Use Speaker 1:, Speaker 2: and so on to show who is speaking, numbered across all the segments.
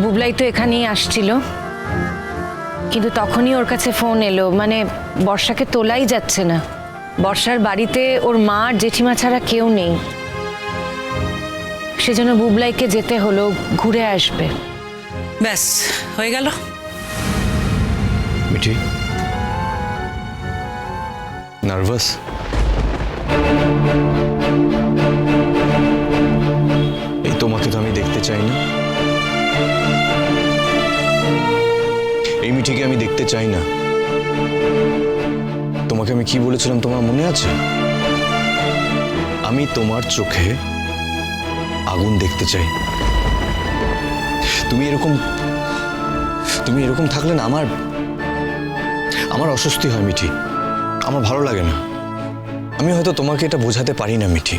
Speaker 1: বুবলাই তো এখানেই আসছিল, কিন্তু তখনই ওর কাছে ফোন এলো, মানে বর্ষাকে তোলাই যাচ্ছে না। বর্ষার বাড়িতে ওর মা আর জেঠিমা ছাড়া কেউ নেই, সেজন্য বুবলাইকে যেতে হলো, ঘুরে আসবে।
Speaker 2: ব্যাস হয়ে গেল।
Speaker 3: মিঠি, নার্ভাস? এই তোমাকে তো আমি দেখতে চাই না, এই মিঠিকে আমি দেখতে চাই না। তোমাকে আমি কি বলেছিলাম তোমার মনে আছে? আমি তোমার চোখে আগুন দেখতে চাই। তুমি এরকম থাকলে না আমার অস্বস্তি হয় মিঠি, আমার ভালো লাগে না। আমি হয়তো তোমাকে এটা বোঝাতে পারি না মিঠি।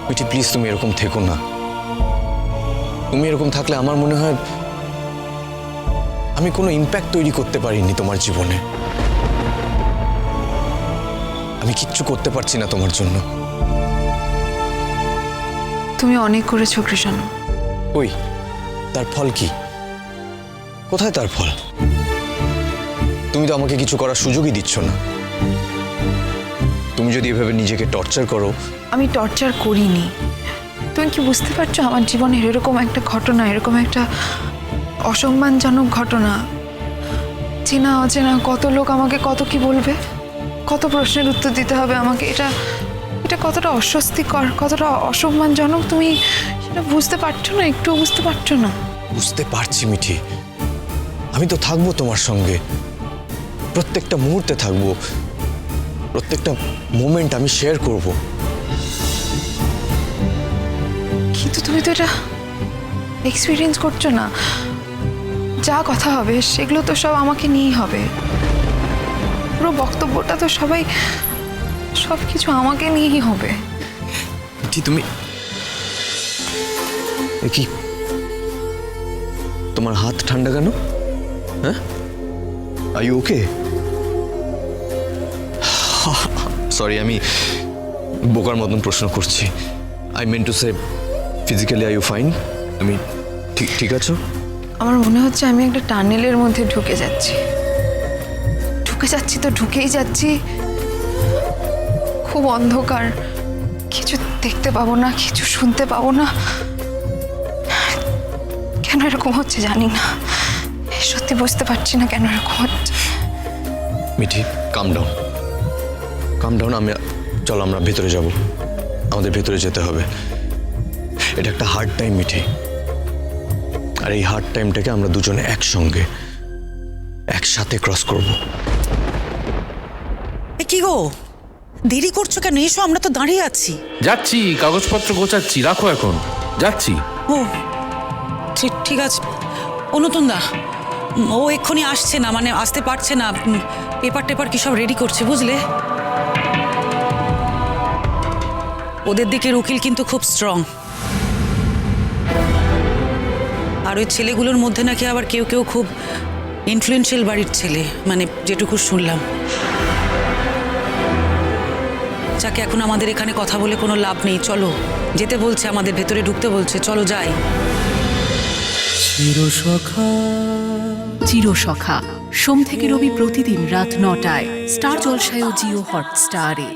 Speaker 3: মিঠি প্লিজ, তুমি এরকম থেকো না। তুমি এরকম থাকলে আমার মনে হয় আমি কোনো ইম্প্যাক্ট তৈরি করতে পারিনি তোমার জীবনে। আমি কিচ্ছু করতে পারছি না তোমার জন্য।
Speaker 4: তুমি অনেক করেছো কৃষণ।
Speaker 3: ওই তার ফল কি? কোথায় তার ফল? তুমি তো আমাকে কিছু করার সুযোগই দিচ্ছ না। তুমি যদি এভাবে নিজেকে টর্চার করো।
Speaker 4: আমি টর্চার করিনি। তুমি কি বুঝতে পারছো আমার জীবনের এরকম একটা ঘটনা, এরকম একটা অসম্মানজনক ঘটনা, চেনা অচেনা কত লোক আমাকে কত কি বলবে, কত প্রশ্নের উত্তর দিতে হবে আমাকে। এটা কতটা অস্বস্তিকর, কতটা অসম্মানজনক তুমি সেটা বুঝতে পারছো না, একটুও বুঝতে পারছো না।
Speaker 3: বুঝতে পারছি মিঠি, আমি তো থাকবো তোমার সঙ্গে, প্রত্যেকটা মুহূর্তে থাকবো, প্রত্যেকটা মোমেন্ট আমি শেয়ার করব।
Speaker 4: কিন্তু তুমি তো এটা এক্সপিরিয়েন্স করছো না। যা কথা হবে সেগুলো তো সব আমাকে নিয়েই হবে। পুরো বক্তব্যটা তো সব কিছু আমাকে নিয়েই হবে।
Speaker 3: মিঠি তুমি কি, তোমার হাত ঠান্ডা কেন? হ্যাঁ, আর ইউ ওকে? সরি, আমি বোকার মতন প্রশ্ন করছি। I mean to say physically are you fine? তুমি ঠিক আছো?
Speaker 4: আমার মনে হচ্ছে আমি একটা টানেলের মধ্যে ঢুকে যাচ্ছি তো ঢুকেই যাচ্ছি। খুব অন্ধকার, কিছু দেখতে পাবো না, কিছু শুনতে পাবো না। কেন এরকম হচ্ছে জানি না, সত্যি বুঝতে পারছি না কেন এরকম হচ্ছে।
Speaker 3: মিঠি কাম ডাউন। চলো আমরা ভেতরে যাব, আমাদের ভেতরে যেতে হবে। এটা একটা হার্ড টাইম মিঠি, আর এই হার্ড টাইমটাকে আমরা দুজনে একসাথে ক্রস করব।
Speaker 2: কি গো, দেরি করছো কেন? এসো, আমরা তো দাঁড়িয়ে আছি।
Speaker 5: যাচ্ছি, কাগজপত্র গোছাচ্ছি, রাখো এখন, যাচ্ছি।
Speaker 2: ও ঠিক আছে। ও নতুন দা, ও এক্ষুনি আসছে না, মানে আসতে পারছে না। পেপার কি সব রেডি করছে, বুঝলে? ওদের দিকের উকিল কিন্তু খুব স্ট্রং। আর ওই ছেলেগুলোর মধ্যে নাকি আবার কেউ খুব ইনফ্লুয়েন্সিয়াল বাড়ির ছেলে, মানে যেটুকু শুনলাম। যাকে এখন আমাদের এখানে কথা বলে কোনো লাভ নেই। চলো, যেতে বলছে, আমাদের ভেতরে ঢুকতে বলছে, চলো যাই।
Speaker 6: চিরসখা সোম থেকে রবি প্রতিদিন রাত ৯টায় স্টার জলসায় ও জিও হটস্টারে।